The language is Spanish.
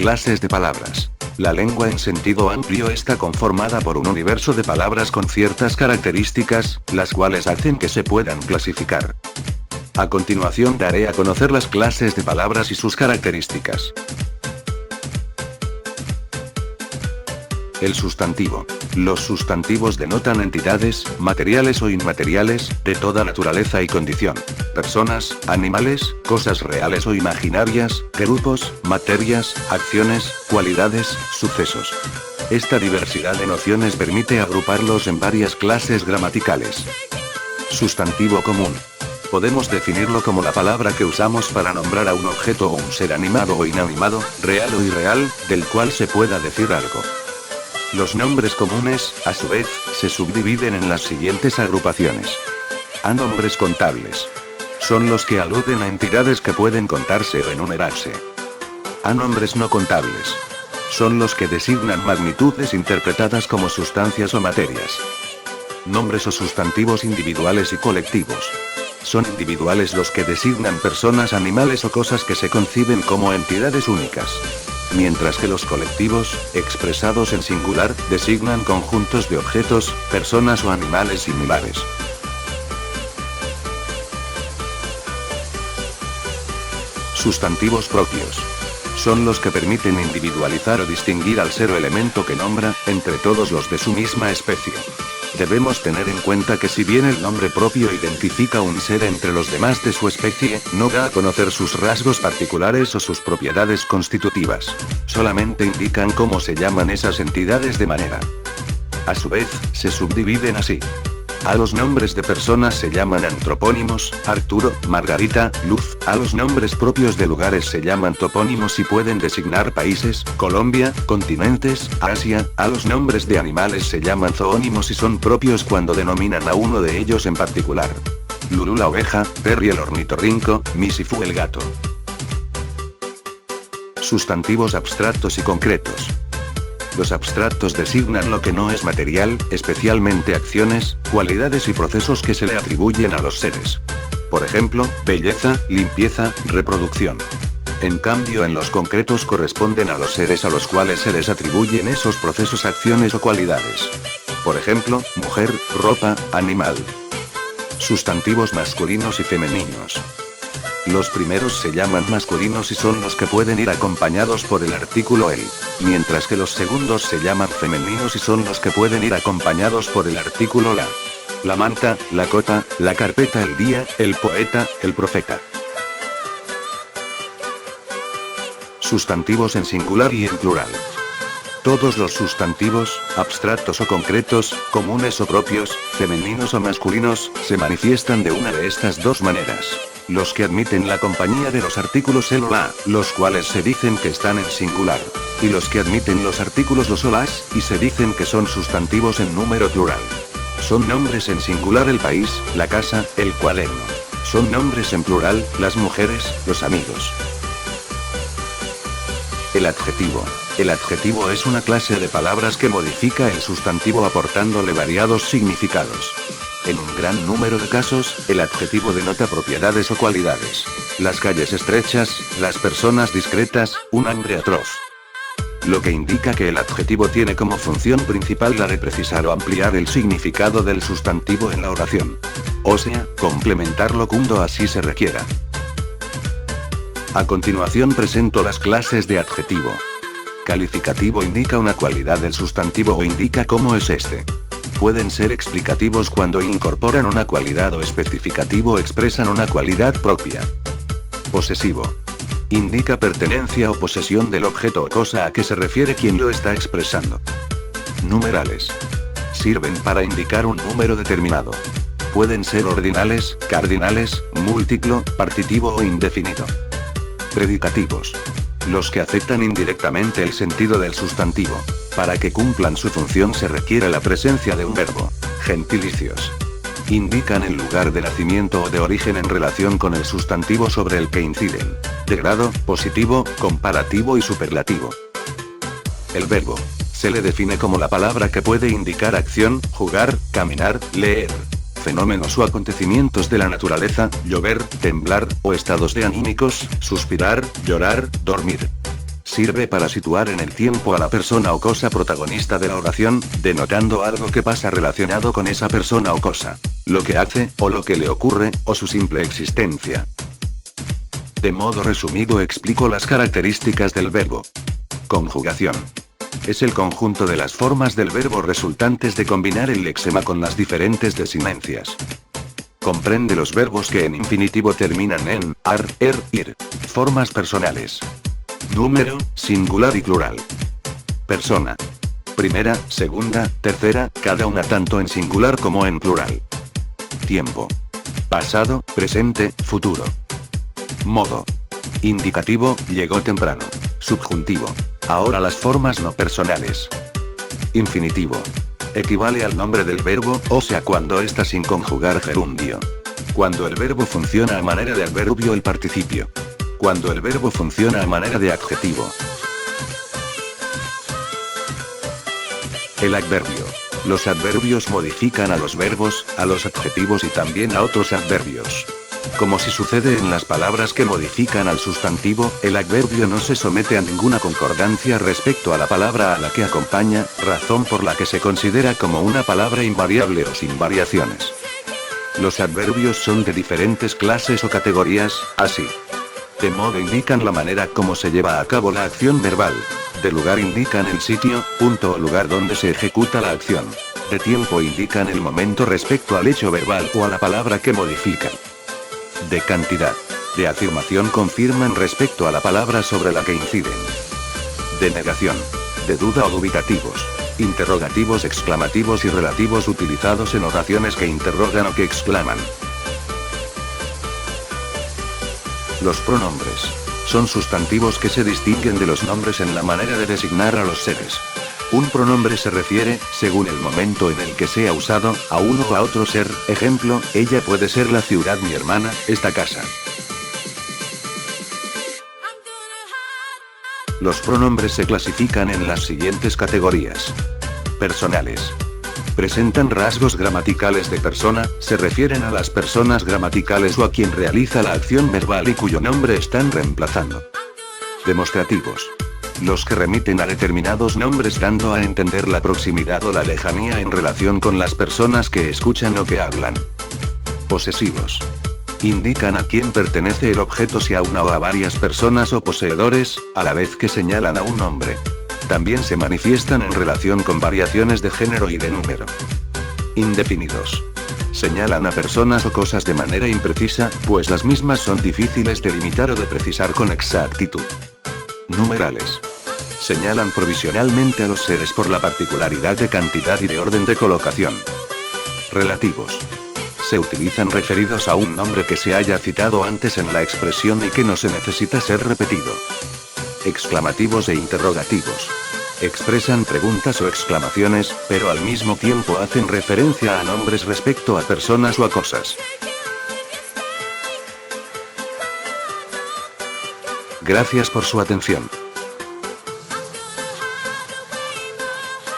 clases de palabras. La lengua en sentido amplio está conformada por un universo de palabras con ciertas características, las cuales hacen que se puedan clasificar. A continuación daré a conocer las clases de palabras y sus características. El sustantivo. Los sustantivos denotan entidades, materiales o inmateriales, de toda naturaleza y condición. Personas, animales, cosas reales o imaginarias, grupos, materias, acciones, cualidades, sucesos. Esta diversidad de nociones permite agruparlos en varias clases gramaticales. Sustantivo común. Podemos definirlo como la palabra que usamos para nombrar a un objeto o un ser animado o inanimado, real o irreal, del cual se pueda decir algo. Los nombres comunes, a su vez, se subdividen en las siguientes agrupaciones. A nombres contables. Son los que aluden a entidades que pueden contarse o enumerarse. A nombres no contables. Son los que designan magnitudes interpretadas como sustancias o materias. Nombres o sustantivos individuales y colectivos. Son individuales los que designan personas, animales o cosas que se conciben como entidades únicas. Mientras que los colectivos, expresados en singular, designan conjuntos de objetos, personas o animales similares. Sustantivos propios. Son los que permiten individualizar o distinguir al ser o elemento que nombra, entre todos los de su misma especie. Debemos tener en cuenta que si bien el nombre propio identifica un ser entre los demás de su especie, no da a conocer sus rasgos particulares o sus propiedades constitutivas. Solamente indican cómo se llaman esas entidades de manera. A su vez, se subdividen así. A los nombres de personas se llaman antropónimos, Arturo, Margarita, Luz. A los nombres propios de lugares se llaman topónimos y pueden designar países, Colombia, continentes, Asia. A los nombres de animales se llaman zoónimos y son propios cuando denominan a uno de ellos en particular. Lulú la oveja, Perry el ornitorrinco, Misifu el gato. Sustantivos abstractos y concretos. Los abstractos designan lo que no es material, especialmente acciones, cualidades y procesos que se le atribuyen a los seres. Por ejemplo, belleza, limpieza, reproducción. En cambio, en los concretos corresponden a los seres a los cuales se les atribuyen esos procesos, acciones o cualidades. Por ejemplo, mujer, ropa, animal. Sustantivos masculinos y femeninos. Los primeros se llaman masculinos y son los que pueden ir acompañados por el artículo el, mientras que los segundos se llaman femeninos y son los que pueden ir acompañados por el artículo la. La manta, la cota, la carpeta, el día, el poeta, el profeta. Sustantivos en singular y en plural. Todos los sustantivos, abstractos o concretos, comunes o propios, femeninos o masculinos, se manifiestan de una de estas dos maneras. Los que admiten la compañía de los artículos el o la, los cuales se dicen que están en singular. Y los que admiten los artículos los o las, y se dicen que son sustantivos en número plural. Son nombres en singular el país, la casa, el cuaderno. Son nombres en plural, las mujeres, los amigos. El adjetivo. El adjetivo es una clase de palabras que modifica el sustantivo aportándole variados significados. En un gran número de casos, el adjetivo denota propiedades o cualidades. Las calles estrechas, las personas discretas, un hambre atroz. Lo que indica que el adjetivo tiene como función principal la de precisar o ampliar el significado del sustantivo en la oración. O sea, complementarlo cuando así se requiera. A continuación presento las clases de adjetivo. Calificativo indica una cualidad del sustantivo o indica cómo es este. Pueden ser explicativos cuando incorporan una cualidad o especificativo expresan una cualidad propia. Posesivo. Indica pertenencia o posesión del objeto o cosa a que se refiere quien lo está expresando. Numerales. Sirven para indicar un número determinado. Pueden ser ordinales, cardinales, múltiplo, partitivo o indefinido. Predicativos. Los que aceptan indirectamente el sentido del sustantivo. Para que cumplan su función se requiere la presencia de un verbo. Gentilicios. Indican el lugar de nacimiento o de origen en relación con el sustantivo sobre el que inciden. De grado, positivo, comparativo y superlativo. El verbo. Se le define como la palabra que puede indicar acción, jugar, caminar, leer. Fenómenos o acontecimientos de la naturaleza, llover, temblar, o estados de anímicos, suspirar, llorar, dormir. Sirve para situar en el tiempo a la persona o cosa protagonista de la oración, denotando algo que pasa relacionado con esa persona o cosa. Lo que hace, o lo que le ocurre, o su simple existencia. De modo resumido explico las características del verbo. Conjugación. Es el conjunto de las formas del verbo resultantes de combinar el léxema con las diferentes desinencias. Comprende los verbos que en infinitivo terminan en ar, ir. Formas personales. Número, singular y plural. Persona. Primera, segunda, tercera, cada una tanto en singular como en plural. Tiempo. Pasado, presente, futuro. Modo. Indicativo, llegó temprano. Subjuntivo. Ahora las formas no personales. Infinitivo. Equivale al nombre del verbo, o sea cuando está sin conjugar gerundio. Cuando el verbo funciona a manera de adverbio el participio. Cuando el verbo funciona a manera de adjetivo. El adverbio. Los adverbios modifican a los verbos, a los adjetivos y también a otros adverbios. Como si sucede en las palabras que modifican al sustantivo, el adverbio no se somete a ninguna concordancia respecto a la palabra a la que acompaña, razón por la que se considera como una palabra invariable o sin variaciones. Los adverbios son de diferentes clases o categorías, así. De modo indican la manera como se lleva a cabo la acción verbal. De lugar indican el sitio, punto o lugar donde se ejecuta la acción. De tiempo indican el momento respecto al hecho verbal o a la palabra que modifican. De cantidad. De afirmación confirman respecto a la palabra sobre la que inciden. De negación. De duda o dubitativos. Interrogativos exclamativos y relativos utilizados en oraciones que interrogan o que exclaman. Los pronombres. Son sustantivos que se distinguen de los nombres en la manera de designar a los seres. Un pronombre se refiere, según el momento en el que sea usado, a uno o a otro ser, ejemplo, ella puede ser la ciudad mi hermana, esta casa. Los pronombres se clasifican en las siguientes categorías. Personales. Presentan rasgos gramaticales de persona, se refieren a las personas gramaticales o a quien realiza la acción verbal y cuyo nombre están reemplazando. Demostrativos. Los que remiten a determinados nombres dando a entender la proximidad o la lejanía en relación con las personas que escuchan o que hablan. Posesivos. Indican a quién pertenece el objeto, si a una o a varias personas o poseedores, a la vez que señalan a un nombre. También se manifiestan en relación con variaciones de género y de número. Indefinidos. Señalan a personas o cosas de manera imprecisa, pues las mismas son difíciles de limitar o de precisar con exactitud. Numerales. Señalan provisionalmente a los seres por la particularidad de cantidad y de orden de colocación. Relativos. Se utilizan referidos a un nombre que se haya citado antes en la expresión y que no se necesita ser repetido. Exclamativos e interrogativos. Expresan preguntas o exclamaciones, pero al mismo tiempo hacen referencia a nombres respecto a personas o a cosas. Gracias por su atención.